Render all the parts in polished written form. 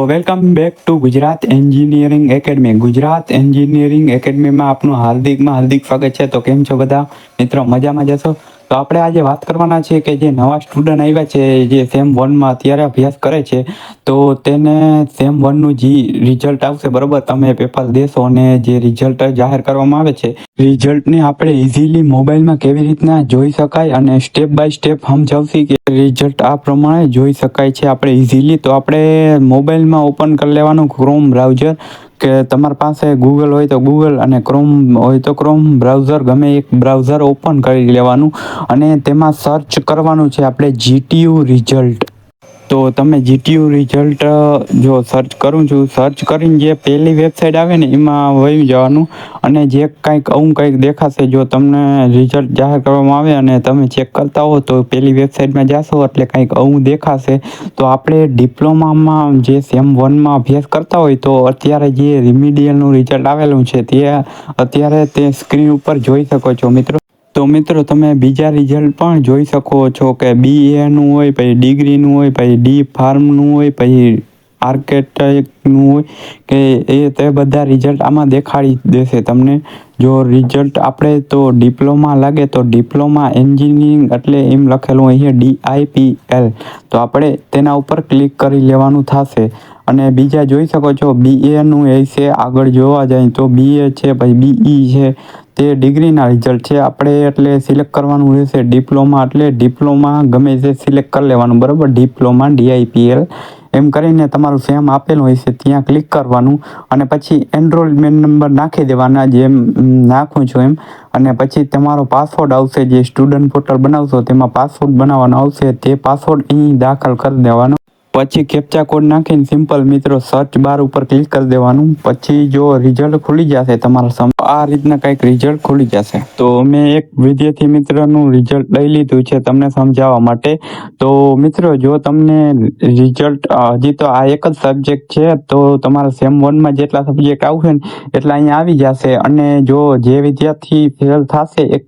Welcome back to Gujarat engineering academy. Gujarat engineering એકેડમીમાં આપનું હાર્દિક સ્વાગત છે. તો કેમ છો બધા મિત્રો? મજામાં જશો? તો આપણે આજે વાત કરવાના છે કે જે નવા સ્ટુડન્ટ આવ્યા છે, જે સેમ 1માં અત્યારે અભ્યાસ કરે છે, તો તેને સેમ 1નું જે રિઝલ્ટ આવશે, બરાબર, તમે પેપર દેશો અને જે રિઝલ્ટ જાહેર કરવામાં આવે છે, રિઝલ્ટને આપણે ઇઝીલી મોબાઈલમાં કેવી રીતના જોઈ શકાય અને સ્ટેપ બાય સ્ટેપ સમજાવશી કે રિઝલ્ટ આ પ્રમાણે જોઈ શકાય છે આપણે ઇઝીલી. તો આપણે મોબાઈલમાં ઓપન કરી લેવાનું ક્રોમ બ્રાઉઝર, કે તમારી પાસે ગૂગલ હોય તો ગૂગલ અને ક્રોમ હોય તો ક્રોમ બ્રાઉઝર, ગમે એક બ્રાઉઝર ઓપન કરી લેવાનું અને તેમાં સર્ચ કરવાનું છે આપણે જીટીયુ રિઝલ્ટ. તો તમે જીટીયુ રિઝલ્ટ જો સર્ચ કરું છું, સર્ચ કરીને જે પહેલી વેબસાઇટ આવે ને એમાં વહી જવાનું અને જે કંઈક દેખાશે. જો તમને રિઝલ્ટ જાહેર કરવામાં આવે અને તમે ચેક કરતા હો તો પહેલી વેબસાઇટમાં જશો એટલે કંઈક આવું દેખાશે. તો આપણે ડિપ્લોમામાં જે સેમ 1માં અભ્યાસ કરતા હોય તો અત્યારે જે રિમિડિયલનું રિઝલ્ટ આવેલું છે તે અત્યારે તે સ્ક્રીન ઉપર જોઈ શકો છો મિત્રો. તો મિત્રો તમે બીજા રિઝલ્ટ પણ જોઈ શકો છો કે BAનું હોય, પછી ડિગ્રીનું હોય, પછી ડી ફાર્મનું હોય, પછી આર્કિટેક્ટનું હોય, કે તે બધા રિઝલ્ટ આમાં દેખાડી દેશે તમને. જો રિઝલ્ટ આપણે તો ડિપ્લોમા લાગે તો ડિપ્લોમા એન્જિનિયરિંગ એટલે એમ લખેલું અહીંયા DIPL, તો આપણે તેના ઉપર ક્લિક કરી લેવાનું થશે. અને બીજા જોઈ શકો છો BAનું એ છે. આગળ જોવા જાય તો BA છે, પછી BE છે, તે ડિગ્રીના રિઝલ્ટ છે. આપણે એટલે સિલેક્ટ કરવાનું રહેશે ડિપ્લોમા, એટલે ડિપ્લોમા ગમે તે સિલેક્ટ કરી લેવાનું, બરાબર. ડિપ્લોમા DIPL એમ કરીને તમારું સેમ આપેલું હોય છે ત્યાં ક્લિક કરવાનું અને પછી એનરોલમેન્ટ નંબર નાખી દેવાના, જેમ નાખું છું એમ. અને પછી તમારો પાસવર્ડ આવશે, જે સ્ટુડન્ટ પોર્ટલ બનાવશો તેમાં પાસવર્ડ બનાવવાનો આવશે, તે પાસવર્ડ અહીં દાખલ કરી દેવાનો. પછી કેપ્ચા કોડ નાખીને સિમ્પલ મિત્રો સર્ચ બાર ઉપર ક્લિક કરી દેવાનું. પછી જો રિઝલ્ટ ખુલી જશે તમારા આ રીતના કંઈક રિઝલ્ટ ખુલી જશે. તો મેં એક વિદ્યાર્થી મિત્રનું રિઝલ્ટ લઈ લીધું છે તમને સમજાવવા માટે. તો મિત્રો જો તમને રિઝલ્ટ હજી તો આ એક જ સબ્જેક્ટ છે, તો તમારા સેમ 1માં જેટલા સબ્જેક્ટ આવશે ને એટલા અહીંયા આવી જશે. અને જો જે વિદ્યાર્થી ફેલ થશે એક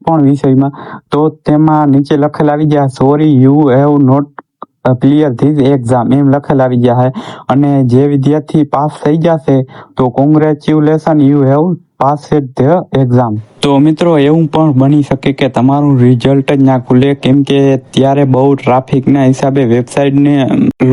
પણ વિષયમાં, તો તેમાં નીચે લખેલ આવી જાય sorry you have not clear this exam, એમ લખેલ આવી જાય. અને જે વિદ્યાર્થી પાસ થઈ જશે તો congratulation, you have pass the exam. તો મિત્રો એવું પણ બની શકે કે તમારું રિઝલ્ટ જ ના ખુલે, કેમ કે ત્યારે બહુ ટ્રાફિકના હિસાબે વેબસાઇટને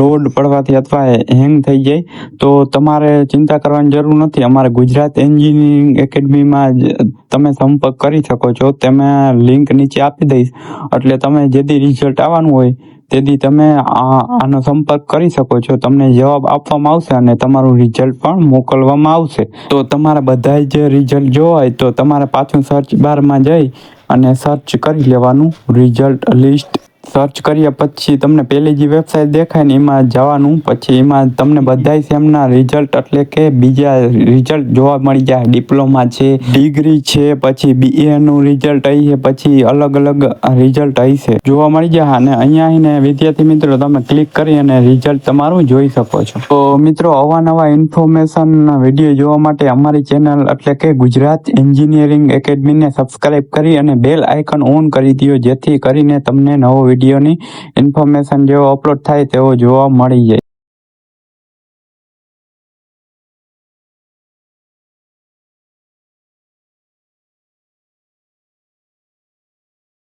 લોડ પડવાથી અથવા હેંગ થઈ જાય. તો તમારે ચિંતા કરવાની જરૂર નથી. અમારે ગુજરાત એન્જિનિયરિંગ એકેડમીમાં તમે સંપર્ક કરી શકો છો. તેમાં લિંક નીચે આપી દઈશ, એટલે તમે જેથી રિઝલ્ટ આવવાનું હોય તેથી તમે આનો સંપર્ક કરી શકો છો. તમને જવાબ આપવામાં આવશે અને તમારું રિઝલ્ટ પણ મોકલવામાં આવશે. તો તમારા બધા જ રિઝલ્ટ જોવા હોય તો તમારે પાછું સર્ચ બારમાં જઈ અને સર્ચ કરી લેવાનું રિઝલ્ટ લિસ્ટ. સર્ચ કર્યા પછી તમને પહેલી જે વેબસાઇટ દેખાય ને એમાં જવાનું. પછી એમાં તમને બધાય સેમના રિઝલ્ટ એટલે કે બીજા રિઝલ્ટ જોવા મળી જાય. ડિપ્લોમા છે, ડિગ્રી છે, પછી BAનું રિઝલ્ટ આવી છે, પછી અલગ રિઝલ્ટ આવી છે જોવા મળી જાય. અને અહીંયા આવીને વિદ્યાર્થી મિત્રો તમે ક્લિક કરી અને રિઝલ્ટ તમારું જોઈ શકો છો. તો મિત્રો અવાનવા ઇન્ફોર્મેશન વિડીયો જોવા માટે અમારી ચેનલ એટલે કે ગુજરાત એન્જિનિયરિંગ એકેડમીને સબસ્ક્રાઇબ કરી અને બેલ આઇકન ઓન કરી દો, જેથી કરીને તમને નવો વિડીયોની ઇન્ફોર્મેશન જેવો અપલોડ થાય તેવો જોવા મળી જાય.